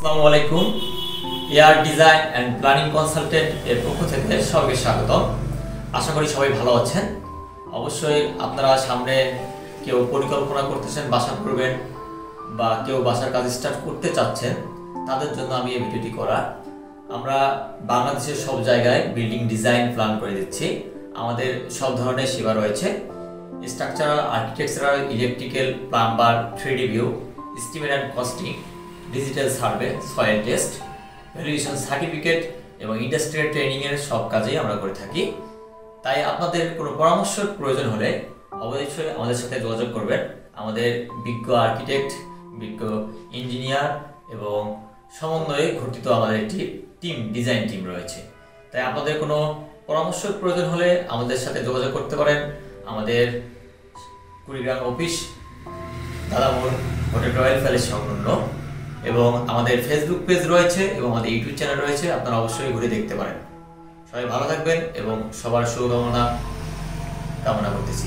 আসসালামু আলাইকুম। Air design and planning consultant এর পক্ষ থেকে সবাইকে স্বাগতম। আশা করি সবাই ভালো আছেন। অবশ্যই আপনারা সামনে কেউ পরিকল্পনা করতেছেন বাসা করবেন বা কেউ বাসার কাজ স্টার্ট করতে চাচ্ছেন, তাদের জন্য আমি এই ভিডিওটি করা। আমরা বাংলাদেশের সব জায়গায় বিল্ডিং ডিজাইন প্ল্যান করে দিচ্ছি। আমাদের সব ধরনের সেবা রয়েছে: structural, architectural, electrical, plumber, 3D view, estimate and costing, digital survey, soil test, valuation certificate এবং ইন্ডাস্ট্রিয়াল ট্রেনিংয়ের সব কাজেই আমরা করে থাকি। তাই আপনাদের কোনো পরামর্শের প্রয়োজন হলে অবশ্যই আমাদের সাথে যোগাযোগ করবেন। আমাদের বিজ্ঞ আর্কিটেক্ট, বিজ্ঞ ইঞ্জিনিয়ার এবং সমন্বয়ে গঠিত আমাদের একটি ডিজাইন টিম রয়েছে। তাই আপনাদের কোনো পরামর্শের প্রয়োজন হলে আমাদের সাথে যোগাযোগ করতে পারেন। আমাদের Kurigram office Dadamor hotel royal palace সংলগ্ন, এবং আমাদের ফেসবুক পেজ রয়েছে এবং আমাদের ইউটিউব চ্যানেল রয়েছে। আপনারা অবশ্যই ঘুরে দেখতে পারেন। সবাই ভালো থাকবেন এবং সবার শুভকামনা কামনা করতেছি।